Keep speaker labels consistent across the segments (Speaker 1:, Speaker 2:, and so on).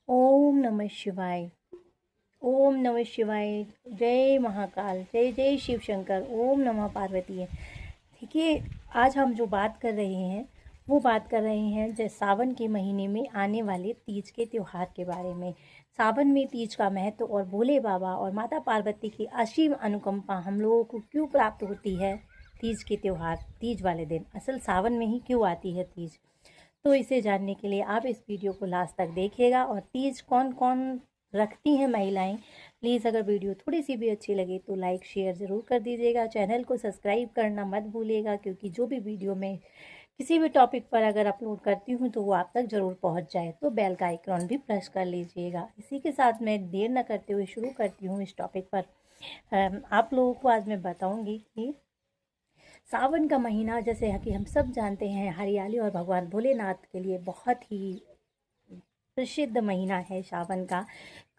Speaker 1: ओम नमः शिवाय। ओम नमः शिवाय। जय महाकाल, जय जय शिव शंकर। ओम नमः पार्वती। देखिए, आज हम जो बात कर रहे हैं वो बात कर रहे हैं जैसे सावन के महीने में आने वाले तीज के त्यौहार के बारे में। सावन में तीज का महत्व और भोले बाबा और माता पार्वती की असीम अनुकंपा हम लोगों को क्यों प्राप्त होती है। तीज के त्यौहार, तीज वाले दिन असल सावन में ही क्यों आती है तीज। तो इसे जानने के लिए आप इस वीडियो को लास्ट तक देखिएगा। और तीज कौन कौन रखती हैं महिलाएं, प्लीज़ अगर वीडियो थोड़ी सी भी अच्छी लगे तो लाइक शेयर ज़रूर कर दीजिएगा। चैनल को सब्सक्राइब करना मत भूलिएगा, क्योंकि जो भी वीडियो मैं किसी भी टॉपिक पर अगर अपलोड करती हूँ तो वो आप तक ज़रूर पहुँच जाए। तो बेल का आइकॉन भी प्रेस कर लीजिएगा। इसी के साथ मैं देर न करते हुए शुरू करती हूँ इस टॉपिक पर। आप लोगों को आज मैं बताऊँगी कि सावन का महीना, जैसे कि हम सब जानते हैं, हरियाली और भगवान भोलेनाथ के लिए बहुत ही प्रसिद्ध महीना है सावन का।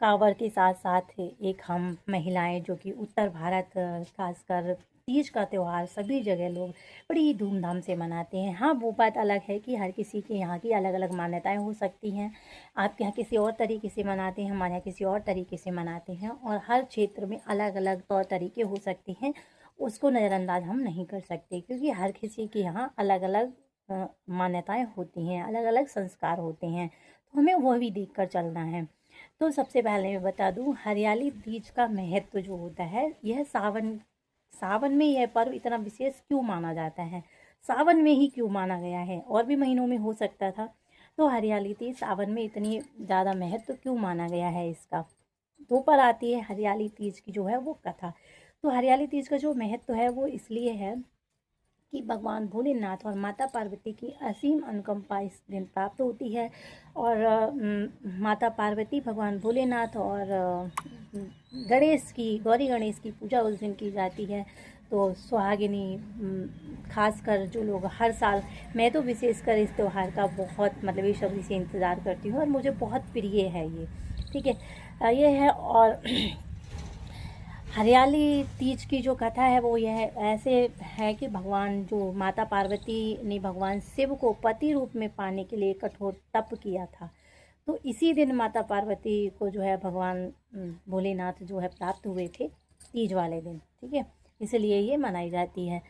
Speaker 1: कांवड़ के साथ साथ एक हम महिलाएं जो कि उत्तर भारत, खासकर तीज का त्यौहार सभी जगह लोग बड़ी ही धूमधाम से मनाते हैं। हाँ, वो बात अलग है कि हर किसी के यहाँ की अलग अलग मान्यताएं हो सकती हैं। आपके यहाँ किसी और तरीके से मनाते हैं, हमारे यहाँ किसी और तरीके से मनाते हैं, और हर क्षेत्र में अलग अलग तौर तरीके हो सकते हैं। उसको नज़रअंदाज हम नहीं कर सकते, क्योंकि हर किसी के यहाँ अलग अलग मान्यताएं होती हैं, अलग अलग संस्कार होते हैं। तो हमें वह भी देख कर चलना है। तो सबसे पहले मैं बता दूं, हरियाली तीज का महत्व जो होता है, यह सावन में यह पर्व इतना विशेष क्यों माना जाता है, सावन में ही क्यों माना गया है, और भी महीनों में हो सकता था। तो हरियाली तीज सावन में इतनी ज़्यादा महत्व क्यों माना गया है इसका, तो पर आती है हरियाली तीज की जो है वो कथा। तो हरियाली तीज का जो महत्व है वो इसलिए है कि भगवान भोलेनाथ और माता पार्वती की असीम अनुकंपा इस दिन प्राप्त होती है। और माता पार्वती, भगवान भोलेनाथ और गणेश की, गौरी गणेश की पूजा उस दिन की जाती है। तो सुहागिनी, खासकर जो लोग हर साल, मैं तो विशेषकर इस त्यौहार का बहुत मतलब बेसब्री से इंतज़ार करती हूँ और मुझे बहुत प्रिय है ये। ठीक है, ये है। और हरियाली तीज की जो कथा है वो यह ऐसे है कि भगवान, जो माता पार्वती ने भगवान शिव को पति रूप में पाने के लिए कठोर तप किया था। तो इसी दिन माता पार्वती को जो है भगवान भोलेनाथ जो है प्राप्त हुए थे, तीज वाले दिन। ठीक है, इसलिए ये मनाई जाती है।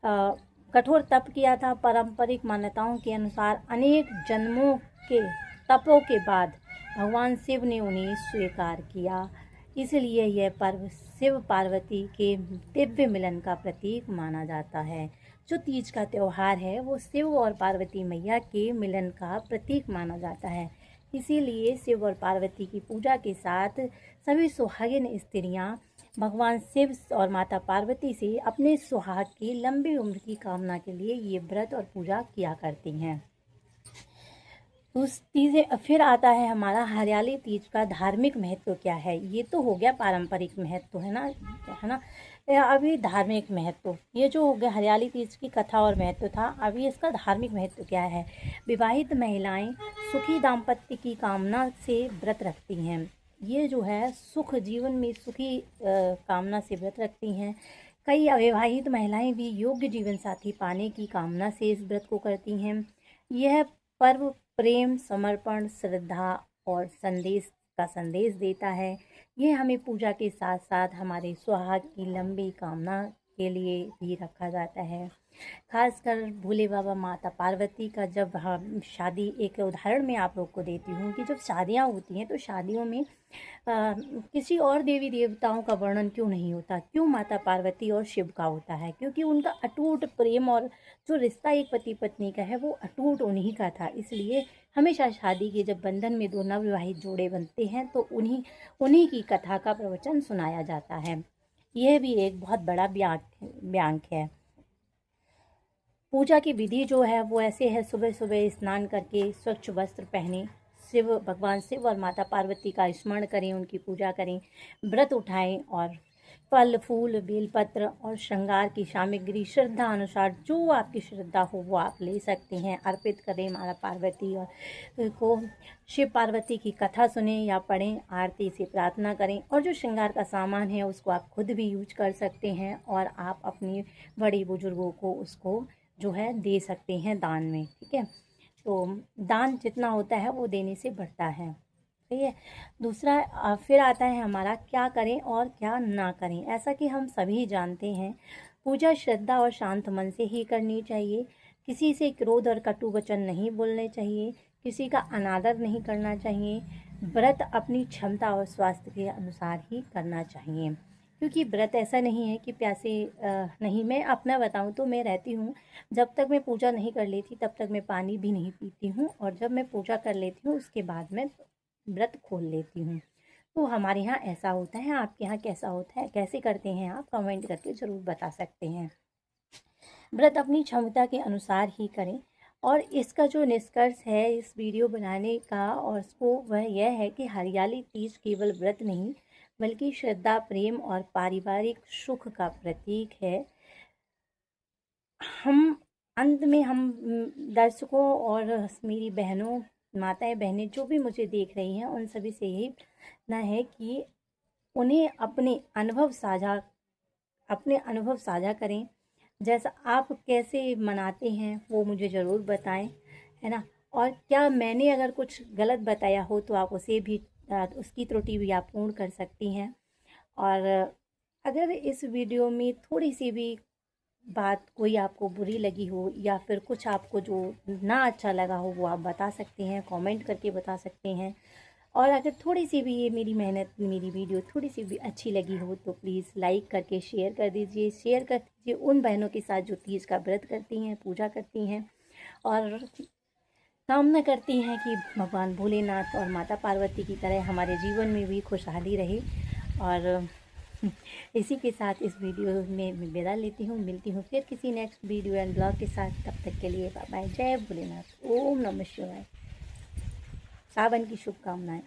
Speaker 1: कठोर तप किया था। पारंपरिक मान्यताओं के अनुसार अनेक जन्मों के तपों के बाद भगवान शिव ने उन्हें स्वीकार किया, इसलिए यह पर्व शिव पार्वती के दिव्य मिलन का प्रतीक माना जाता है। जो तीज का त्यौहार है वो शिव और पार्वती मैया के मिलन का प्रतीक माना जाता है। इसीलिए शिव और पार्वती की पूजा के साथ सभी सुहागिन स्त्रियां भगवान शिव और माता पार्वती से अपने सुहाग की लंबी उम्र की कामना के लिए ये व्रत और पूजा किया करती हैं। उस तीज फिर आता है हमारा हरियाली तीज का धार्मिक महत्व क्या है। ये तो हो गया पारंपरिक महत्व, है ना। अभी धार्मिक महत्व, ये जो हो गया हरियाली तीज की कथा और महत्व था, अभी इसका धार्मिक महत्व क्या है। विवाहित महिलाएं सुखी दाम्पत्य की कामना से व्रत रखती हैं। ये जो है सुख, जीवन में सुखी कामना से व्रत रखती हैं। कई अविवाहित महिलाएं भी योग्य जीवन साथी पाने की कामना से इस व्रत को करती हैं। यह पर्व प्रेम, समर्पण, श्रद्धा और संदेश का संदेश देता है। ये हमें पूजा के साथ साथ हमारे सुहाग की लंबी कामना के लिए भी रखा जाता है। खासकर भोले बाबा, माता पार्वती का जब हम शादी, एक उदाहरण मैं आप लोग को देती हूँ कि जब शादियाँ होती हैं तो शादियों में किसी और देवी देवताओं का वर्णन क्यों नहीं होता, क्यों माता पार्वती और शिव का होता है, क्योंकि उनका अटूट प्रेम और जो रिश्ता एक पति पत्नी का है वो अटूट उन्हीं का था। इसलिए हमेशा शादी के जब बंधन में दो नवविवाहित जोड़े बनते हैं तो उन्हीं उन्हीं की कथा का प्रवचन सुनाया जाता है। यह भी एक बहुत बड़ा व्यांग है। पूजा की विधि जो है वो ऐसे है, सुबह सुबह स्नान करके स्वच्छ वस्त्र पहने, भगवान शिव और माता पार्वती का स्मरण करें, उनकी पूजा करें, व्रत उठाएं और फल फूल बेलपत्र और श्रृंगार की सामग्री श्रद्धा अनुसार जो आपकी श्रद्धा हो वो आप ले सकते हैं, अर्पित करें माता पार्वती और को। शिव पार्वती की कथा सुने या पढ़ें, आरती से प्रार्थना करें, और जो श्रृंगार का सामान है उसको आप खुद भी यूज कर सकते हैं और आप अपने बड़े बुजुर्गों को उसको जो है दे सकते हैं दान में। ठीक है, तो दान जितना होता है वो देने से बढ़ता है। सही है। दूसरा फिर आता है हमारा क्या करें और क्या ना करें। ऐसा कि हम सभी जानते हैं, पूजा श्रद्धा और शांत मन से ही करनी चाहिए। किसी से क्रोध और कटु वचन नहीं बोलने चाहिए, किसी का अनादर नहीं करना चाहिए। व्रत अपनी क्षमता और स्वास्थ्य के अनुसार ही करना चाहिए, क्योंकि व्रत ऐसा नहीं है कि प्यासे नहीं। मैं अपना बताऊं तो मैं रहती हूँ, जब तक मैं पूजा नहीं कर लेती तब तक मैं पानी भी नहीं पीती हूँ, और जब मैं पूजा कर लेती हूँ उसके बाद मैं व्रत खोल लेती हूँ। तो हमारे यहाँ ऐसा होता है। आपके यहाँ कैसा होता है, कैसे करते हैं आप, कमेंट करके ज़रूर बता सकते हैं। व्रत अपनी क्षमता के अनुसार ही करें। और इसका जो निष्कर्ष है इस वीडियो बनाने का और उसको वह यह है कि हरियाली तीज केवल व्रत नहीं बल्कि श्रद्धा, प्रेम और पारिवारिक सुख का प्रतीक है। हम अंत में हम दर्शकों और मेरी बहनों, माताएं बहनें जो भी मुझे देख रही हैं, उन सभी से यही ना है कि उन्हें अपने अनुभव साझा करें। जैसा आप कैसे मनाते हैं वो मुझे ज़रूर बताएं, है ना। और क्या मैंने अगर कुछ गलत बताया हो तो आप उसे भी उसकी त्रुटि भी आप पूर्ण कर सकती हैं। और अगर इस वीडियो में थोड़ी सी भी बात कोई आपको बुरी लगी हो या फिर कुछ आपको जो ना अच्छा लगा हो वो आप बता सकते हैं, कमेंट करके बता सकते हैं। और अगर थोड़ी सी भी ये मेरी वीडियो थोड़ी सी भी अच्छी लगी हो तो प्लीज़ लाइक करके शेयर कर दीजिए। शेयर कर दीजिए उन बहनों के साथ जो तीज का व्रत करती हैं, पूजा करती हैं और कामना करती हैं कि भगवान भोलेनाथ और माता पार्वती की तरह हमारे जीवन में भी खुशहाली रहे। और इसी के साथ इस वीडियो में मैं विदा लेती हूँ। मिलती हूँ फिर किसी नेक्स्ट वीडियो एंड ब्लॉग के साथ। तब तक के लिए बाय बाय। जय भोलेनाथ। ओम नमः शिवाय। सावन की शुभकामनाएं।